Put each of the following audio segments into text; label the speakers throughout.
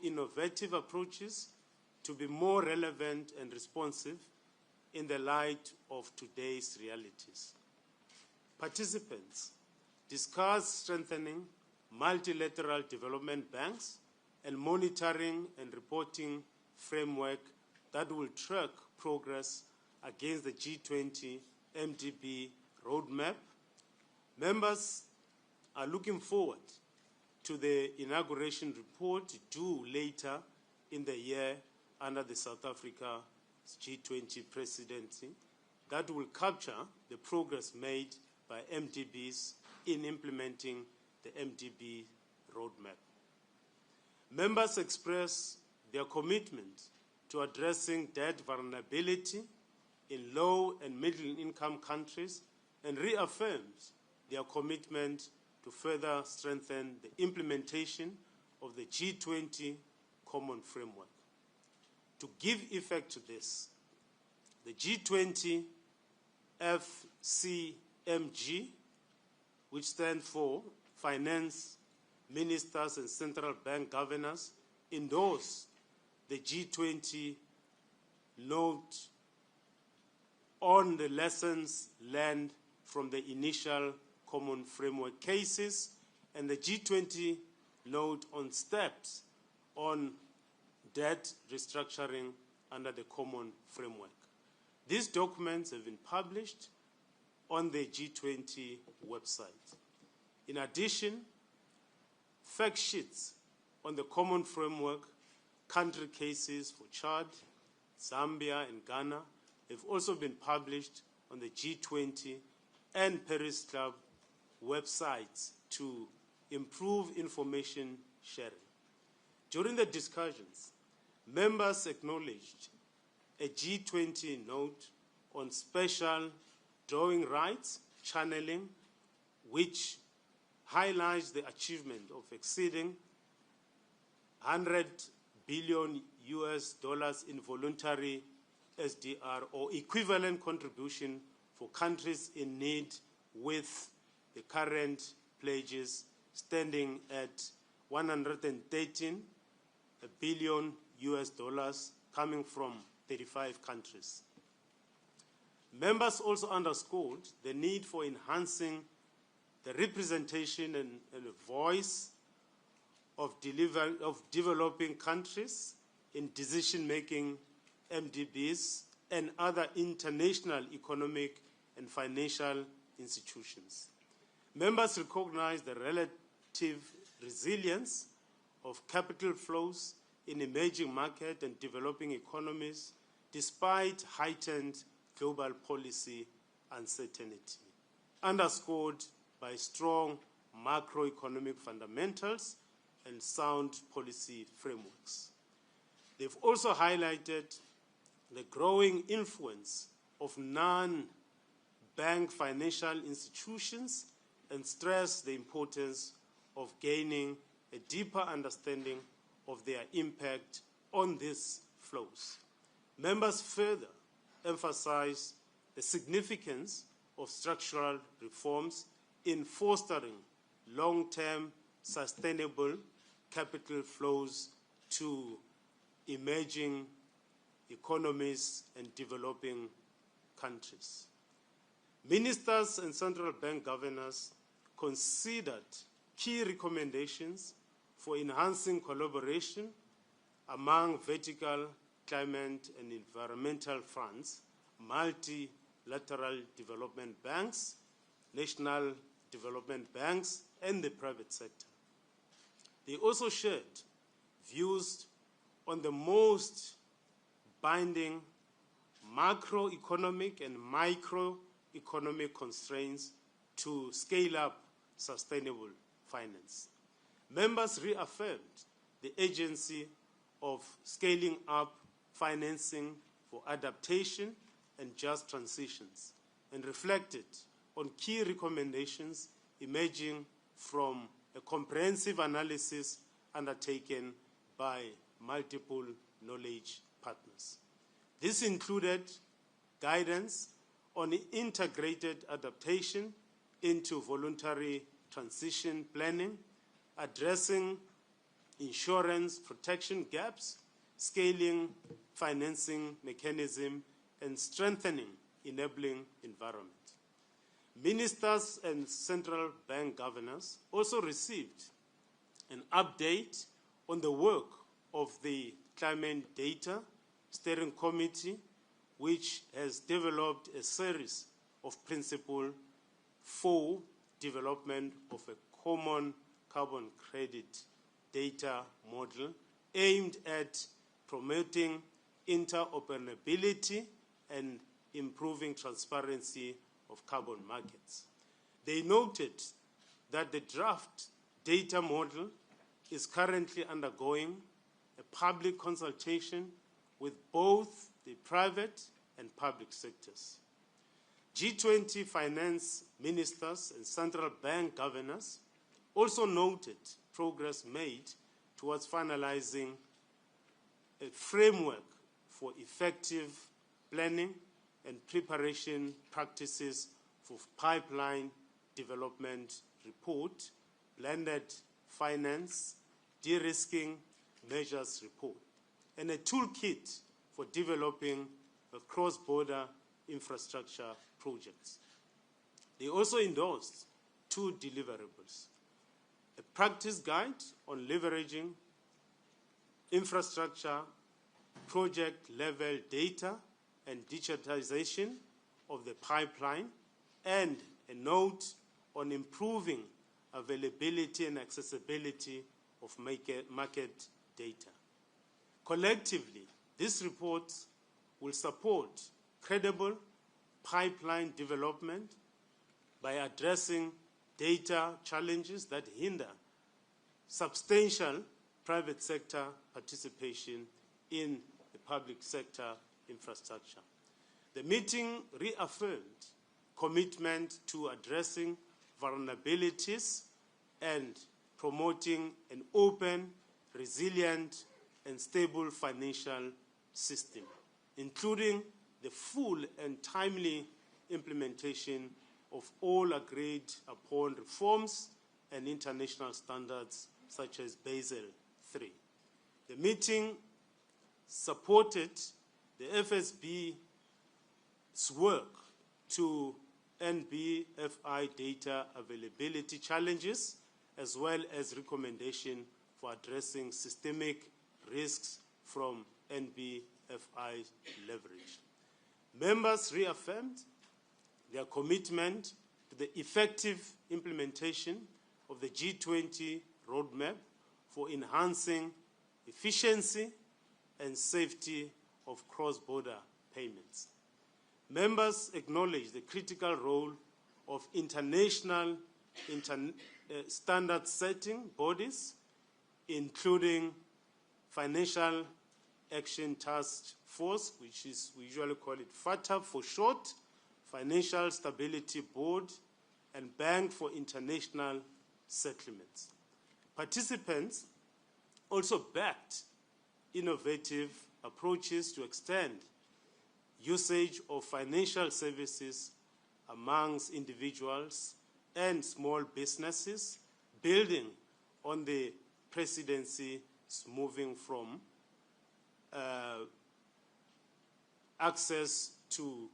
Speaker 1: innovative approaches to be more relevant and responsive in the light of today's realities. Participants discussed strengthening multilateral development banks and monitoring and reporting framework that will track progress against the G20 MDB roadmap. Members are looking forward to the inauguration report due later in the year under the South Africa G20 presidency that will capture the progress made by MDBs in implementing the MDB roadmap. Members express their commitment to addressing debt vulnerability in low and middle-income countries and reaffirms their commitment to further strengthen the implementation of the G20 Common Framework. To give effect to this, the G20 FCMG, which stands for Finance Ministers and Central Bank Governors, endorsed the G20 note on the lessons learned from the initial Common Framework cases and the G20 note on steps on debt restructuring under the Common Framework. These documents have been published on the G20 website. In addition, fact sheets on the Common Framework country cases for Chad, Zambia, and Ghana have also been published on the G20 and Paris Club websites to improve information sharing. During the discussions, members acknowledged a G20 note on special drawing rights channeling, which highlights the achievement of exceeding $100 billion in voluntary SDR or equivalent contribution for countries in need, with the current pledges standing at $113 billion coming from 35 countries. Members also underscored the need for enhancing the representation and voice of developing countries in decision-making MDBs and other international economic and financial institutions. Members recognize the relative resilience of capital flows in emerging market and developing economies despite heightened global policy uncertainty, underscored by strong macroeconomic fundamentals and sound policy frameworks. They've also highlighted the growing influence of non-bank financial institutions and stressed the importance of gaining a deeper understanding of their impact on these flows. Members further emphasize the significance of structural reforms in fostering long-term sustainable capital flows to emerging economies and developing countries. Ministers and central bank governors considered key recommendations for enhancing collaboration among vertical climate and environmental funds, multilateral development banks, national development banks, and the private sector. They also shared views on the most binding macroeconomic and microeconomic constraints to scale up sustainable finance. Members reaffirmed the urgency of scaling up financing for adaptation and just transitions and reflected on key recommendations emerging from a comprehensive analysis undertaken by multiple knowledge partners. This included guidance on integrated adaptation into voluntary transition planning, addressing insurance protection gaps, scaling financing mechanism, and strengthening enabling environment. Ministers and central bank governors also received an update on the work of the Climate Data Steering Committee, which has developed a series of principles for development of a common carbon credit data model aimed at promoting interoperability and improving transparency of carbon markets. They noted that the draft data model is currently undergoing a public consultation with both the private and public sectors. G20 finance ministers and central bank governors also noted progress made towards finalizing a framework for effective planning and preparation practices for pipeline development report, blended finance, de-risking measures report, and a toolkit for developing a cross-border infrastructure projects. They also endorsed 2 deliverables: a practice guide on leveraging infrastructure project-level data and digitization of the pipeline, and a note on improving availability and accessibility of market data. Collectively, these reports will support credible pipeline development by addressing data challenges that hinder substantial private sector participation in the public sector infrastructure. The meeting reaffirmed commitment to addressing vulnerabilities and promoting an open, resilient, and stable financial system, including the full and timely implementation of all agreed upon reforms and international standards such as Basel III. The meeting supported the FSB's work to NBFI data availability challenges, as well as recommendation for addressing systemic risks from NBFI leverage. Members reaffirmed their commitment to the effective implementation of the G20 roadmap for enhancing efficiency and safety of cross-border payments. Members acknowledge the critical role of international standard-setting bodies, including Financial Action Task Force, which is, we usually call it FATF for short, Financial Stability Board, and Bank for International Settlements. Participants also backed innovative approaches to extend usage of financial services amongst individuals and small businesses, building on the presidency's moving from access to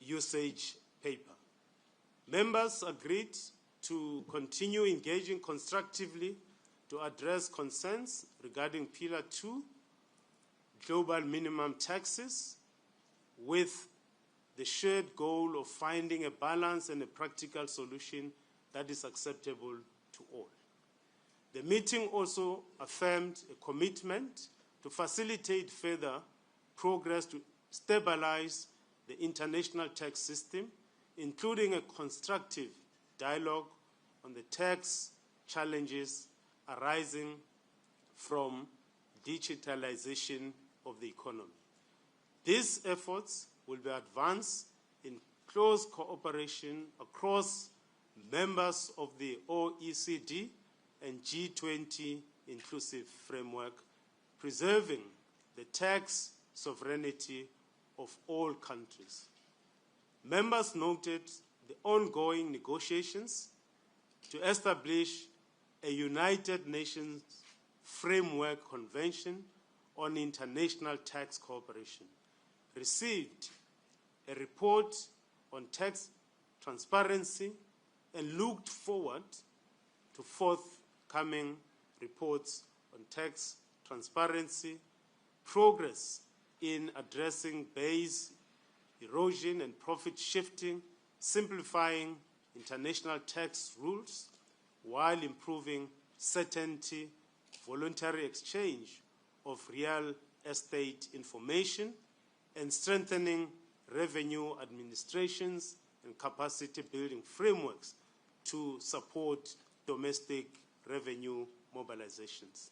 Speaker 1: usage paper. Members agreed to continue engaging constructively to address concerns regarding Pillar 2, global minimum taxes, with the shared goal of finding a balance and a practical solution that is acceptable to all. The meeting also affirmed a commitment to facilitate further progress to stabilize the international tax system, including a constructive dialogue on the tax challenges arising from digitalization of the economy. These efforts will be advanced in close cooperation across members of the OECD and G20 inclusive framework, preserving the tax sovereignty of all countries. Members noted the ongoing negotiations to establish a United Nations Framework Convention on International Tax Cooperation, received a report on tax transparency, and looked forward to forthcoming reports on tax transparency, progress in addressing base erosion and profit shifting, simplifying international tax rules, while improving certainty, voluntary exchange of real estate information, and strengthening revenue administrations and capacity building frameworks to support domestic revenue mobilizations.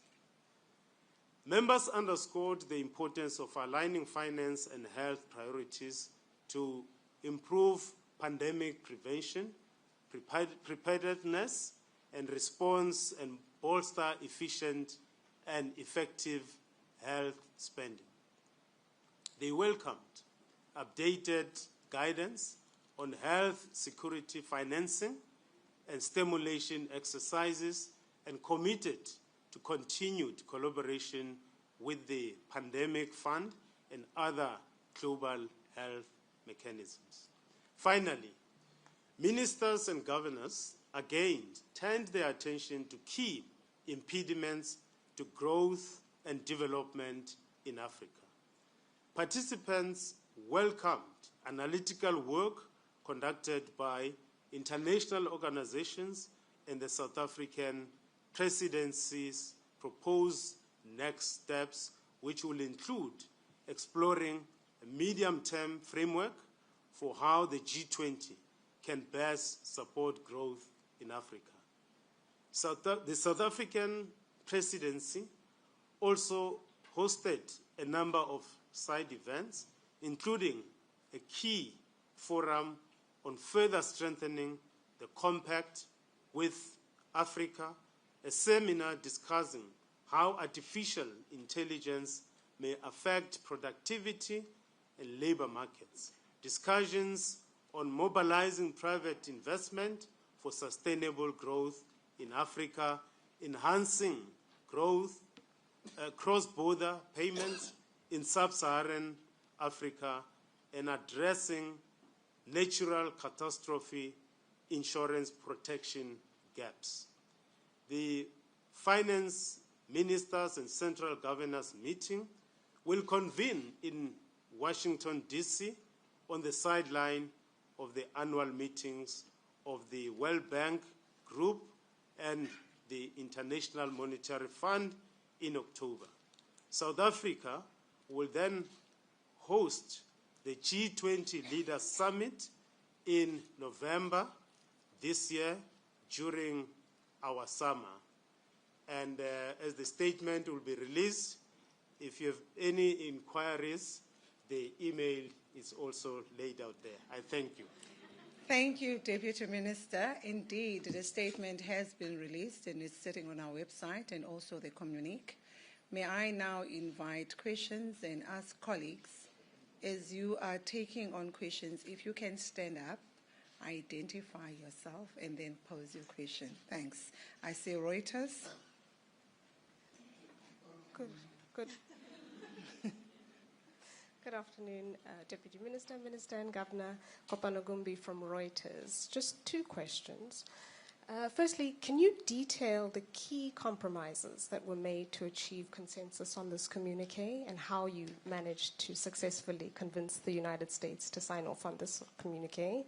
Speaker 1: Members underscored the importance of aligning finance and health priorities to improve pandemic prevention, preparedness and response, and bolster efficient and effective health spending. They welcomed updated guidance on health security financing and stimulation exercises, and committed to continued collaboration with the Pandemic Fund and other global health mechanisms. Finally, ministers and governors again turned their attention to key impediments to growth and development in Africa. Participants welcomed analytical work conducted by international organizations and the South African presidency's proposed next steps, which will include exploring a medium-term framework for how the G20 can best support growth in Africa. The South African presidency also hosted a number of side events, including a key forum on further strengthening the compact with Africa, a seminar discussing how artificial intelligence may affect productivity and labor markets, discussions on mobilizing private investment for sustainable growth in Africa, enhancing growth, cross-border payments in sub-Saharan Africa, and addressing natural catastrophe insurance protection gaps. The finance ministers and central governors meeting will convene in Washington, D.C. on the sideline of the annual meetings of the World Bank Group and the International Monetary Fund in October. South Africa will then host the G20 Leaders Summit in November this year during our summer. And as the statement will be released, if you have any inquiries, the email is also laid out there. I thank you.
Speaker 2: Thank you, Deputy Minister. Indeed, the statement has been released and is sitting on our website and also the communique. May I now invite questions and ask colleagues, as you are taking on questions, if you can stand up, identify yourself, and then pose your question. Thanks. I see Reuters.
Speaker 3: Good. Good afternoon, Deputy Minister, Minister and Governor. Kopano Gumbi from Reuters. Just two questions. Firstly, can you detail the key compromises that were made to achieve consensus on this communique and how you managed to successfully convince the United States to sign off on this communique?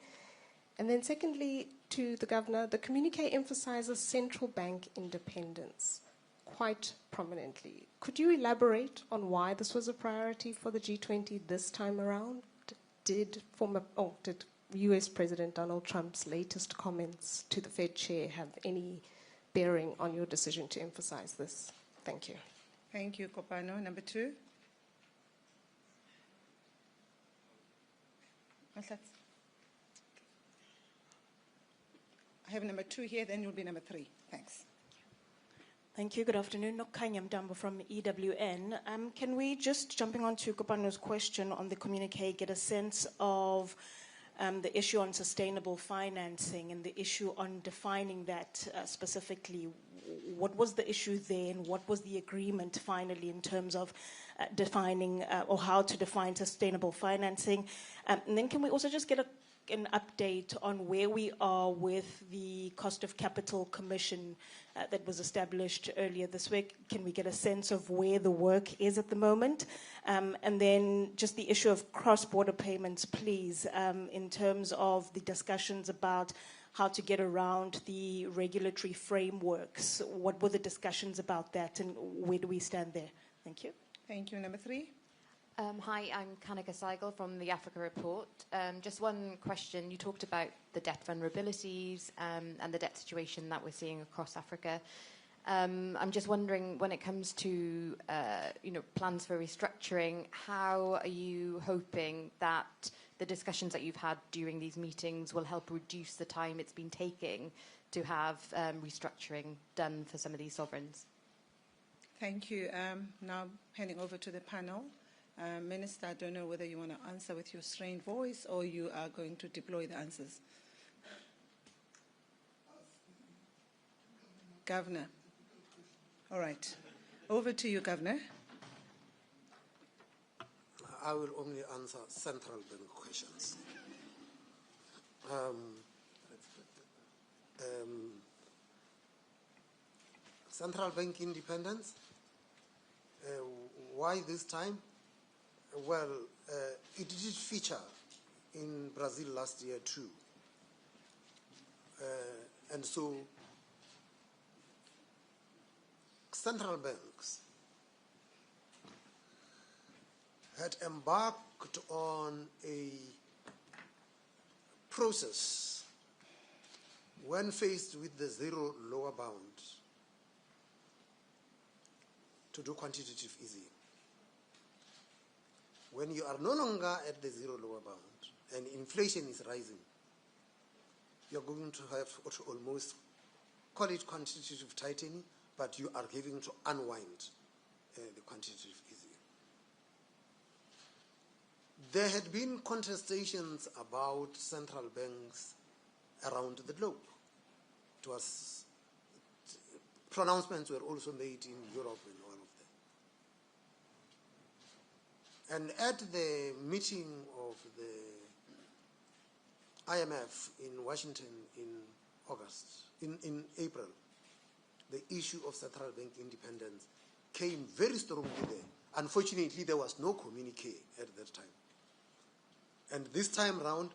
Speaker 3: And then secondly, to the Governor, the communique emphasizes central bank independence quite prominently. Could you elaborate on why this was a priority for the G20 this time around? Did US President Donald Trump's latest comments to the Fed chair have any bearing on your decision to emphasize this? Thank you.
Speaker 2: Thank you, Kopano. Number two. I have number two here, then you'll be number three. Thanks.
Speaker 4: Thank you. Good afternoon. Enoch Godongwana from EWN. Can we, just jumping on to Kopano's question on the communique, get a sense of the issue on sustainable financing and the issue on defining that specifically. What was the issue there, and what was the agreement finally in terms of defining or how to define sustainable financing? And then can we also just get an update on where we are with the Cost of Capital Commission that was established earlier this week? Can we get a sense of where the work is at the moment? And then just the issue of cross-border payments, please, in terms of the discussions about how to get around the regulatory frameworks. What were the discussions about that, and where do we stand there? Thank you.
Speaker 2: Thank you. Number 3.
Speaker 5: Hi, I'm Kanika Seigel from the Africa Report. Just one question. You talked about the debt vulnerabilities and the debt situation that we're seeing across Africa. I'm just wondering, when it comes to plans for restructuring, how are you hoping that the discussions that you've had during these meetings will help reduce the time it's been taking to have restructuring done for some of these sovereigns?
Speaker 2: Thank you. Now handing over to the panel. Minister, I don't know whether you want to answer with your strained voice or you are going to deploy the answers. Governor. All right. Over to you, Governor.
Speaker 6: I will only answer central bank questions. Central bank independence. Why this time? Well, it did feature in Brazil last year too. And so central banks had embarked on a process when faced with the zero lower bound to do quantitative easing. When you are no longer at the zero lower bound and inflation is rising, you're going to have to almost call it quantitative tightening, but you are having to unwind the quantitative easing. There had been contestations about central banks around the globe. Pronouncements were also made in Europe and all of them. And at the meeting of the IMF in Washington in April, the issue of central bank independence came very strongly there. Unfortunately, there was no communique at that time. And this time round,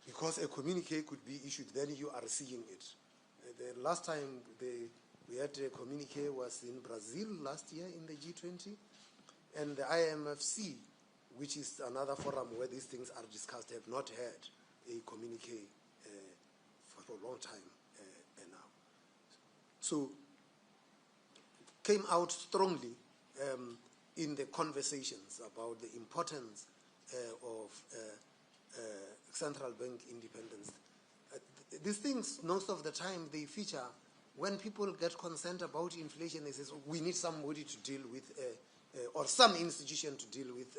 Speaker 6: because a communique could be issued, then you are seeing it. The last time we had a communique was in Brazil last year in the G20, and the IMFC, which is another forum where these things are discussed, have not had a communique for a long time now. So, came out strongly in the conversations about the importance of central bank independence. These things, most of the time, they feature when people get concerned about inflation. They say, oh, we need somebody to deal with, or some institution to deal with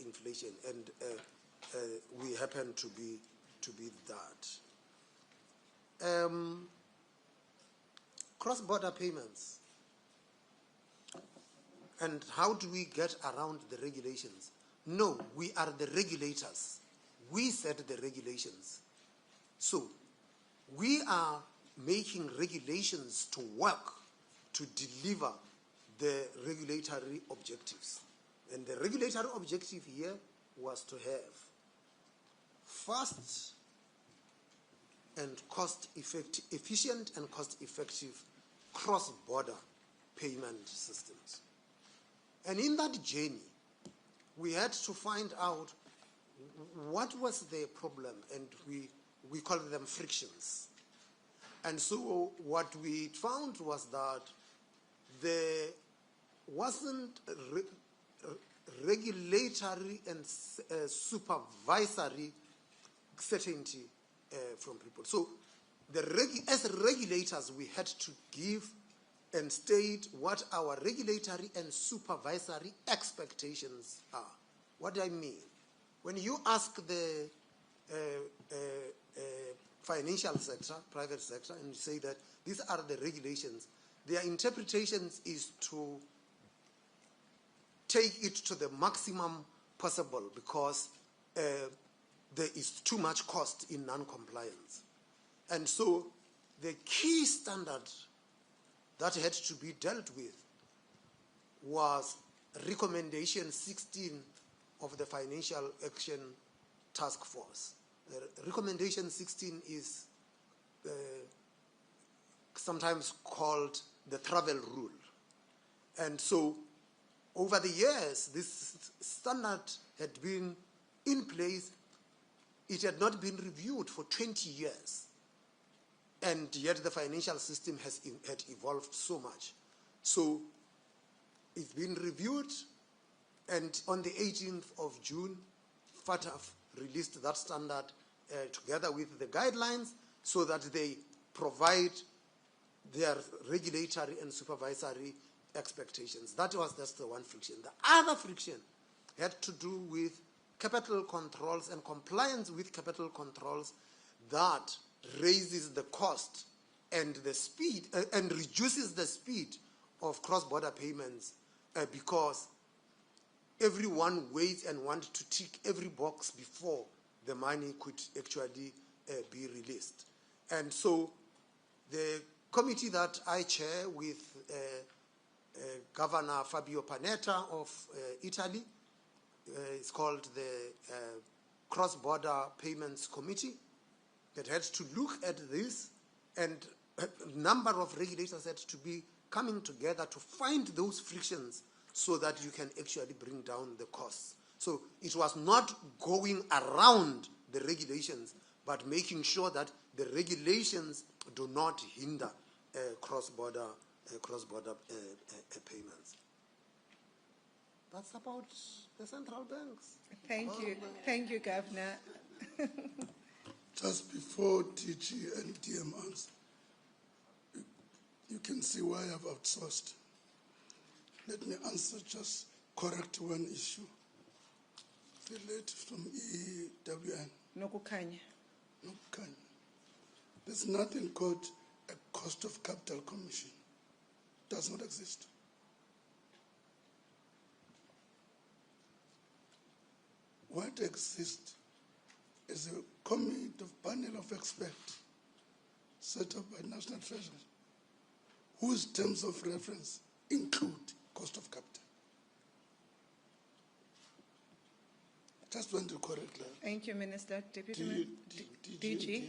Speaker 6: inflation, and we happen to be that. Cross-border payments. And how do we get around the regulations? No, we are the regulators. We set the regulations. So, we are making regulations to work to deliver the regulatory objectives. And the regulatory objective here was to have fast and efficient and cost-effective cross-border payment systems. And in that journey, we had to find out what was the problem, and we call them frictions. And so what we found was that there wasn't regulatory and supervisory certainty from people. So as regulators, we had to give and state what our regulatory and supervisory expectations are. What do I mean? When you ask the financial sector, private sector, and say that these are the regulations. Their interpretations is to take it to the maximum possible because there is too much cost in non-compliance. And so the key standard that had to be dealt with was recommendation 16 of the Financial Action Task Force. Recommendation 16 is sometimes called the travel rule. And so over the years, this standard had been in place. It had not been reviewed for 20 years. And yet the financial system had evolved so much. So it's been reviewed, and on the 18th of June, FATF released that standard together with the guidelines so that they provide their regulatory and supervisory expectations. That's the one friction. The other friction had to do with capital controls and compliance with capital controls that raises the cost and the speed and reduces the speed of cross-border payments because everyone waits and wants to tick every box before the money could actually be released. And so the committee that I chair with Governor Fabio Panetta of Italy, it's called the Cross-Border Payments Committee, that had to look at this, and a number of regulators had to be coming together to find those frictions so that you can actually bring down the costs. So it was not going around the regulations, but making sure that the regulations do not hinder cross-border payments. That's about the central banks.
Speaker 2: Thank you, Governor.
Speaker 7: Just before DG and DM answer, you can see why I've outsourced. Let me answer, just correct one issue related from EWN.
Speaker 2: Nokukanya.
Speaker 7: There's nothing called a cost of capital commission. Does not exist. What exists is a panel of experts set up by National Treasury, whose terms of reference include cost of capital. Just want to correct that.
Speaker 2: Thank you, Minister. Deputy DG.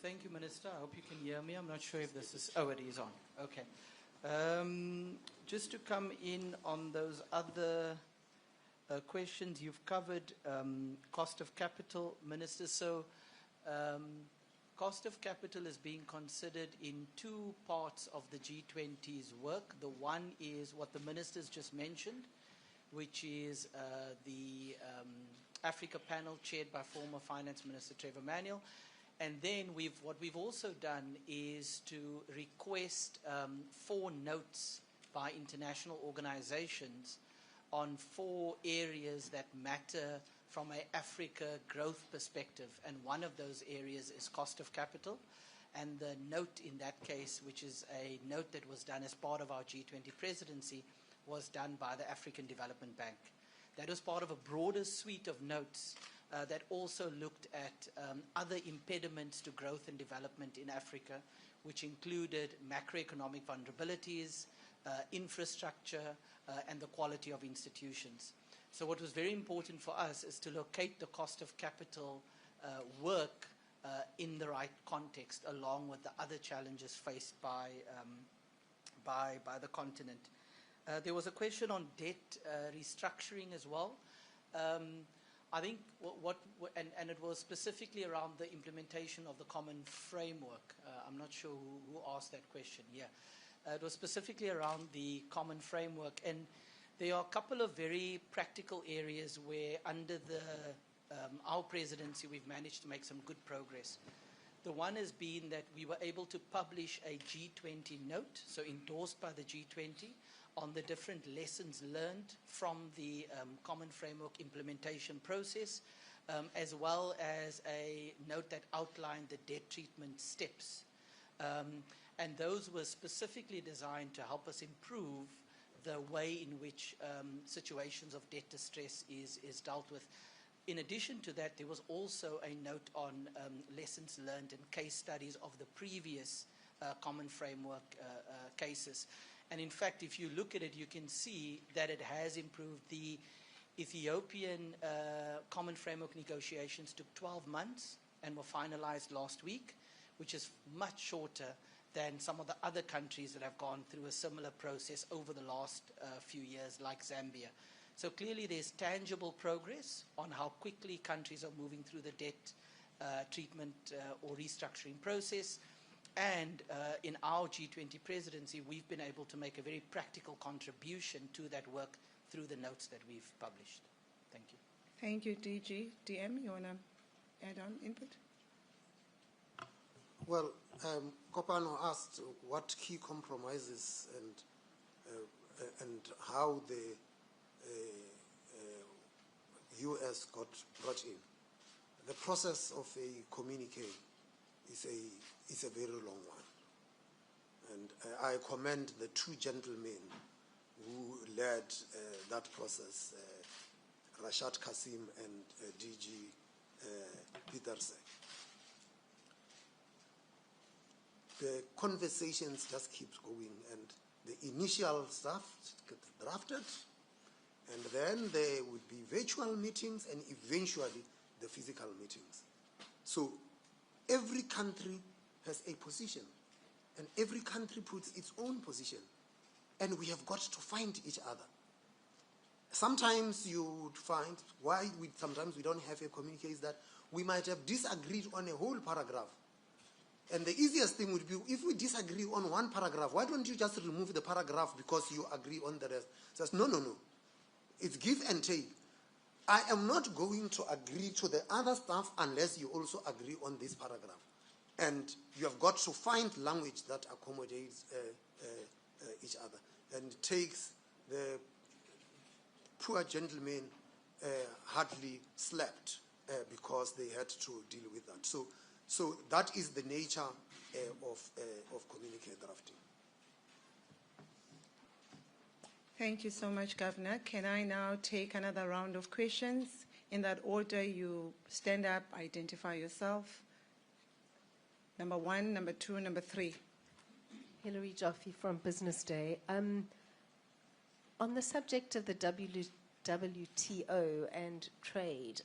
Speaker 8: Thank you, Minister. I hope you can hear me. I'm not sure if this is... Oh, it is on. Okay. Just to come in on those other questions, you've covered cost of capital, Minister. So cost of capital is being considered in two parts of the G20's work. The one is what the ministers just mentioned, which is the Africa panel chaired by former Finance Minister Trevor Manuel. And then what we've also done is to request 4 notes by international organizations on 4 areas that matter from an Africa growth perspective. And one of those areas is cost of capital. And the note in that case, which is a note that was done as part of our G20 presidency, was done by the African Development Bank. That was part of a broader suite of notes that also looked at other impediments to growth and development in Africa, which included macroeconomic vulnerabilities, infrastructure, and the quality of institutions. So what was very important for us is to locate the cost of capital work in the right context, along with the other challenges faced by the continent. There was a question on debt restructuring as well. I think and it was specifically around the implementation of the common framework. I'm not sure who asked that question. Yeah, it was specifically around the common framework, and there are a couple of very practical areas where under our presidency we've managed to make some good progress. The one has been that we were able to publish a G20 note, so endorsed by the G20, on the different lessons learned from the Common Framework implementation process, as well as a note that outlined the debt treatment steps. And those were specifically designed to help us improve the way in which situations of debt distress is dealt with. In addition to that, there was also a note on lessons learned and case studies of the previous Common Framework cases. And in fact, if you look at it, you can see that it has improved. The Ethiopian Common Framework negotiations took 12 months and were finalized last week, which is much shorter than some of the other countries that have gone through a similar process over the last few years, like Zambia. So clearly there's tangible progress on how quickly countries are moving through the debt treatment or restructuring process. And in our G20 presidency, we've been able to make a very practical contribution to that work through the notes that we've published. Thank you.
Speaker 2: Thank you, DG. DM, you want to add on input?
Speaker 6: Well, Kopano asked what key compromises and how the US got brought in. The process of a communique is a very long one. And I commend the two gentlemen who led that process, Rashad Kassim and DG Petersen. The conversations just keep going, and the initial stuff gets drafted, and then there would be virtual meetings and eventually the physical meetings. So every country has a position, and every country puts its own position, and we have got to find each other. Sometimes you would find why sometimes we don't have a communique is that we might have disagreed on a whole paragraph. And the easiest thing would be, if we disagree on one paragraph, why don't you just remove the paragraph because you agree on the rest? Says, no. It's give and take. I am not going to agree to the other stuff unless you also agree on this paragraph. And you have got to find language that accommodates each other. And it takes the poor gentlemen hardly slept because they had to deal with that. So that is the nature of communique drafting.
Speaker 2: Thank you so much, Governor. Can I now take another round of questions? In that order, you stand up, identify yourself. Number 1, number 2, number 3.
Speaker 9: Hilary Jaffe from Business Day. On the subject of the WTO and trade,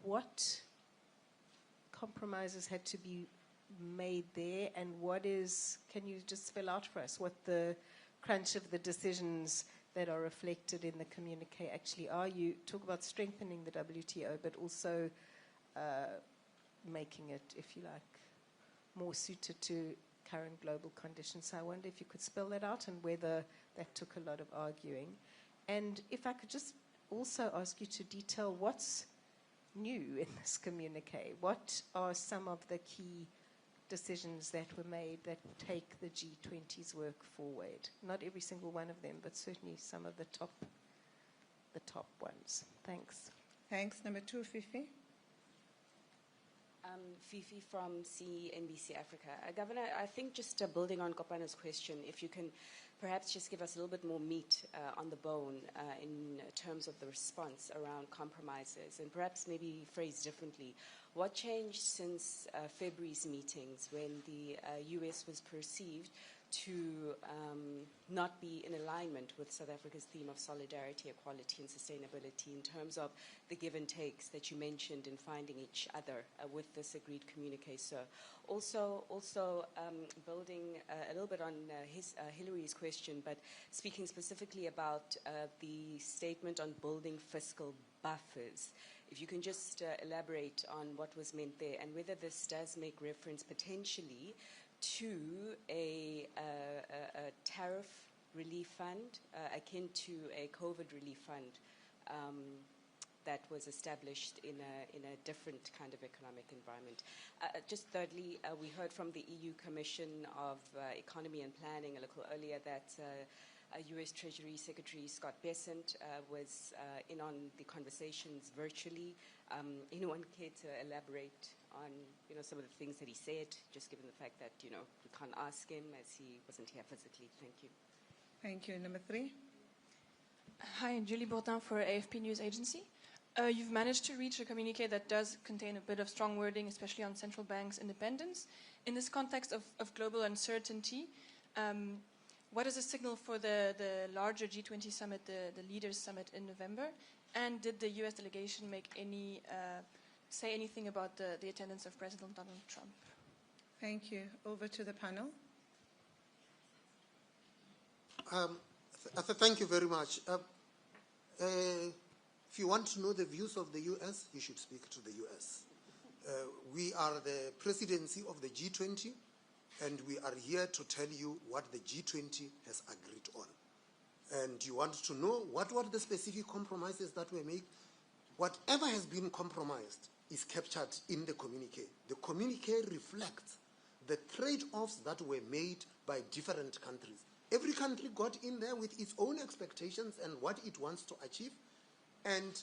Speaker 9: what compromises had to be made there, and can you just spell out for us what the crunch of the decisions that are reflected in the communique actually are? You talk about strengthening the WTO, but also making it, if you like, more suited to current global conditions. So I wonder if you could spell that out and whether that took a lot of arguing. And if I could just also ask you to detail what's new in this communique. What are some of the key decisions that were made that take the G20's work forward? Not every single one of them, but certainly some of the top ones. Thanks.
Speaker 2: Thanks. Number 2, Fifi.
Speaker 10: Fifi from CNBC Africa. Governor, I think just building on Kopano's question, if you can perhaps just give us a little bit more meat on the bone in terms of the response around compromises, and perhaps maybe phrased differently. What changed since February's meetings when the US was perceived to not be in alignment with South Africa's theme of solidarity, equality, and sustainability in terms of the give and takes that you mentioned in finding each other with this agreed communique, sir? Also building a little bit on Hillary's question, but speaking specifically about the statement on building fiscal buffers. If you can just elaborate on what was meant there and whether this does make reference potentially to a tariff relief fund akin to a COVID relief fund that was established in a different kind of economic environment. Just thirdly, we heard from the EU Commission of Economy and Planning a little earlier that US Treasury Secretary Scott Bessent was in on the conversations virtually. Anyone care to elaborate on some of the things that he said, just given the fact that we can't ask him as he wasn't here physically? Thank you.
Speaker 2: Thank you. Number 3.
Speaker 11: Hi, Julie Bourdin for AFP News Agency. You've managed to reach a communique that does contain a bit of strong wording, especially on central banks' independence. In this context of global uncertainty, what is a signal for the larger G20 summit, the Leaders Summit in November? And did the US delegation say anything about the attendance of President Donald Trump?
Speaker 2: Thank you. Over to the panel.
Speaker 6: Thank you very much. If you want to know the views of the US, you should speak to the US. We are the presidency of the G20, and we are here to tell you what the G20 has agreed on. And you want to know what were the specific compromises that were made? Whatever has been compromised is captured in the communique. The communique reflects the trade-offs that were made by different countries. Every country got in there with its own expectations and what it wants to achieve, and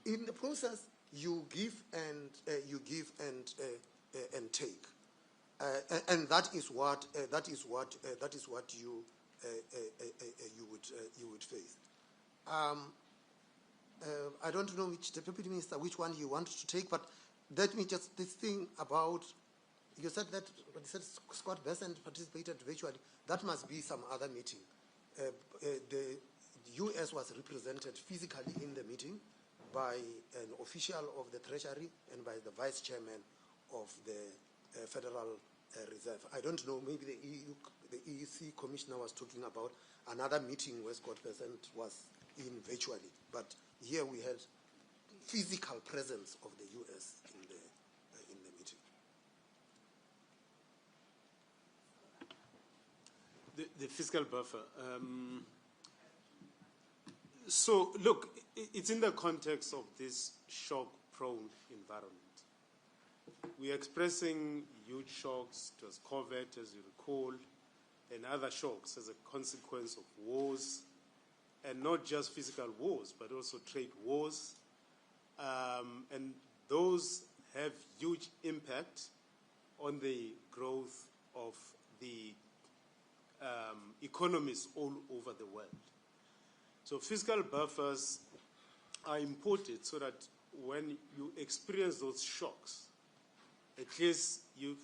Speaker 6: in the process, you give and take, and that is what you would face. I don't know which deputy minister, which one you want to take, but let me just this thing about. You said that Scott Bessent participated virtually. That must be some other meeting. The US was represented physically in the meeting by an official of the Treasury and by the Vice Chairman of the Federal Reserve. I don't know, maybe the EEC Commissioner was talking about another meeting where Scott Bessent was in virtually. But here we had physical presence of the US in the meeting.
Speaker 1: The fiscal buffer. So, look, it's in the context of this shock-prone environment. We're expressing huge shocks. It was COVID, as you recall, and other shocks as a consequence of wars, and not just physical wars, but also trade wars. And those have huge impact on the growth of the economies all over the world. So fiscal buffers are important so that when you experience those shocks, at least you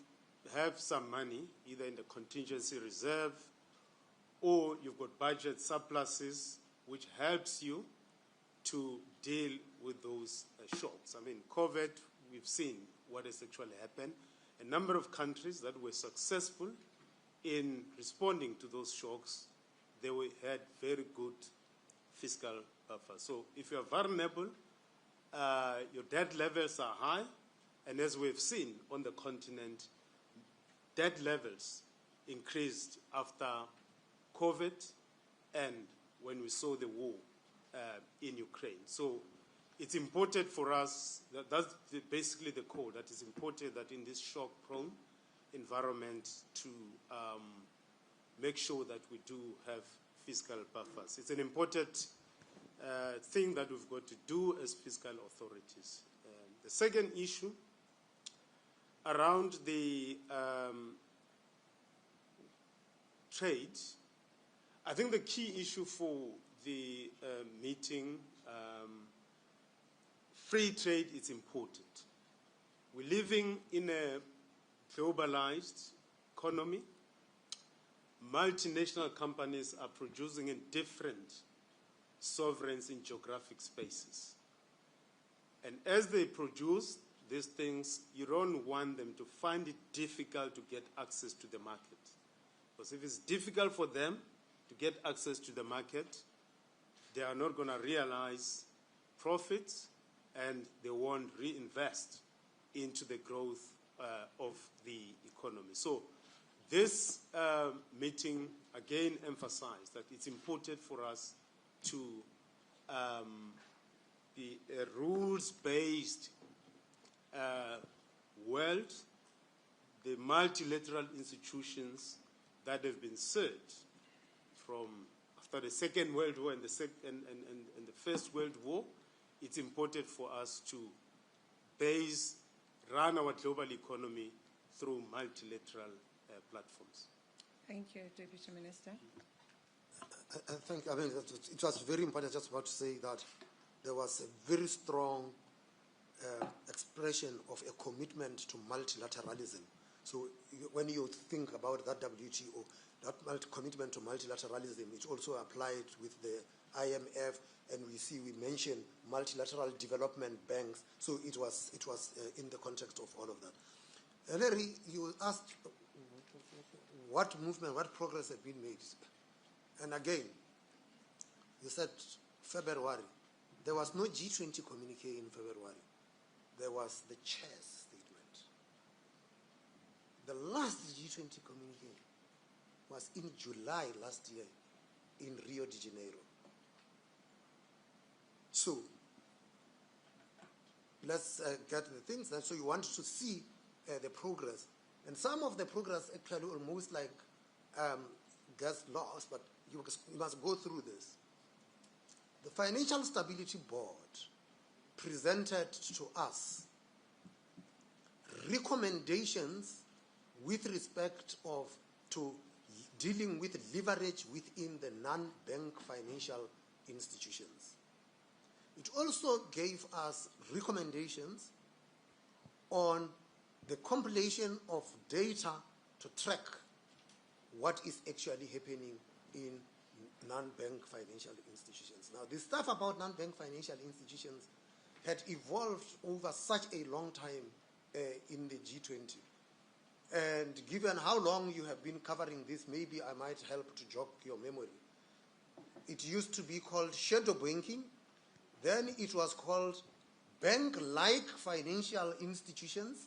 Speaker 1: have some money, either in the contingency reserve or you've got budget surpluses, which helps you to deal with those shocks. I mean, COVID, we've seen what has actually happened. A number of countries that were successful in responding to those shocks, they had very good fiscal buffer. So if you're vulnerable, your debt levels are high, and as we've seen on the continent, debt levels increased after COVID and when we saw the war in Ukraine. So it's important for us, that's basically the core, that is important that in this shock-prone environment to make sure that we do have fiscal buffers. It's an important thing that we've got to do as fiscal authorities. The second issue around the trade, I think the key issue for the meeting, free trade is important. We're living in a globalized economy. Multinational companies are producing in different sovereigns in geographic spaces. And as they produce these things, you don't want them to find it difficult to get access to the market. Because if it's difficult for them to get access to the market, they are not going to realize profits and they won't reinvest into the growth of the economy. So this meeting again emphasized that it's important for us to be a rules-based world. The multilateral institutions that have been set from after the Second World War and the First World War, it's important for us to run our global economy through multilateral platforms.
Speaker 2: Thank you, Deputy Minister.
Speaker 6: I think, it was very important, just about to say that there was a very strong expression of a commitment to multilateralism. So when you think about that WTO, that commitment to multilateralism, it also applied with the IMF, and we mention multilateral development banks. So it was in the context of all of that. Larry, you asked what movement, what progress had been made. And again, you said February. There was no G20 communique in February. There was the chair's statement. The last G20 communique was in July last year in Rio de Janeiro. So let's get the things. And so you want to see the progress. And some of the progress actually almost like gets lost, but you must go through this. The Financial Stability Board presented to us recommendations with respect to dealing with leverage within the non-bank financial institutions. It also gave us recommendations on the compilation of data to track what is actually happening in non-bank financial institutions. Now, the stuff about non-bank financial institutions had evolved over such a long time in the G20. And given how long you have been covering this, maybe I might help to jog your memory. It used to be called shadow banking. Then it was called bank-like financial institutions.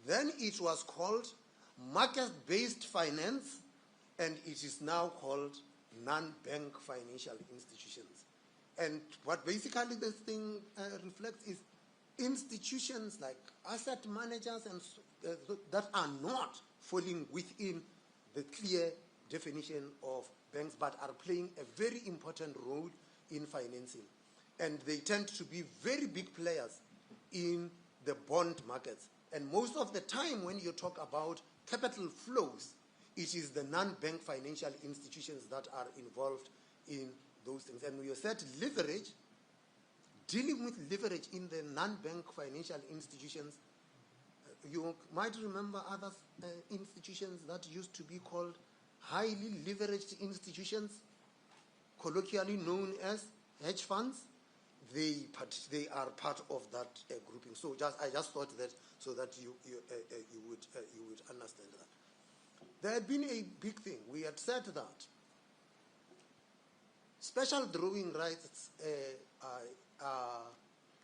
Speaker 6: Then it was called market-based finance, and it is now called non-bank financial institutions. And what basically this thing reflects is institutions like asset managers and that are not falling within the clear definition of banks, but are playing a very important role in financing. And they tend to be very big players in the bond markets. And most of the time when you talk about capital flows, it is the non-bank financial institutions that are involved in those things. And we said leverage, dealing with leverage in the non-bank financial institutions. You might remember other institutions that used to be called highly leveraged institutions, colloquially known as hedge funds. They are part of that grouping. So I just thought that so that you would understand that. There had been a big thing. We had said that special drawing rights are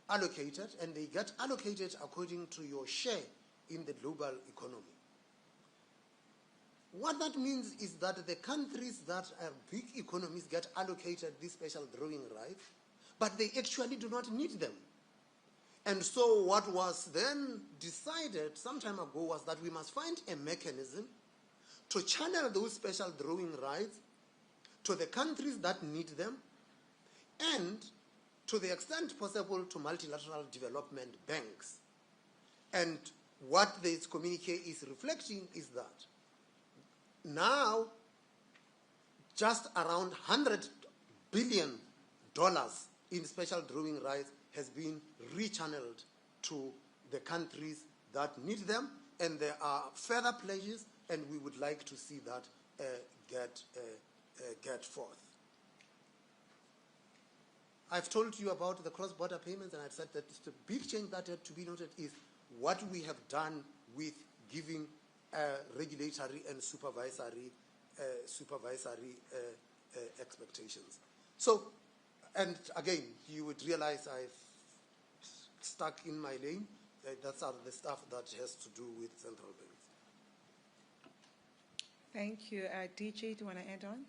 Speaker 6: allocated, and they get allocated according to your share in the global economy. What that means is that the countries that have big economies get allocated these special drawing rights, but they actually do not need them. And so what was then decided some time ago was that we must find a mechanism to channel those special drawing rights to the countries that need them, and to the extent possible to multilateral development banks. And what this communique is reflecting is that now just around $100 billion in special drawing rights has been rechanneled to the countries that need them, and there are further pledges, and we would like to see that get forth. I've told you about the cross-border payments, and I've said that the big change that had to be noted is what we have done with giving regulatory and supervisory expectations. So, and again, you would realize I've stuck in my lane. That's the stuff that has to do with central banks.
Speaker 2: Thank you. DJ, do you want to add on?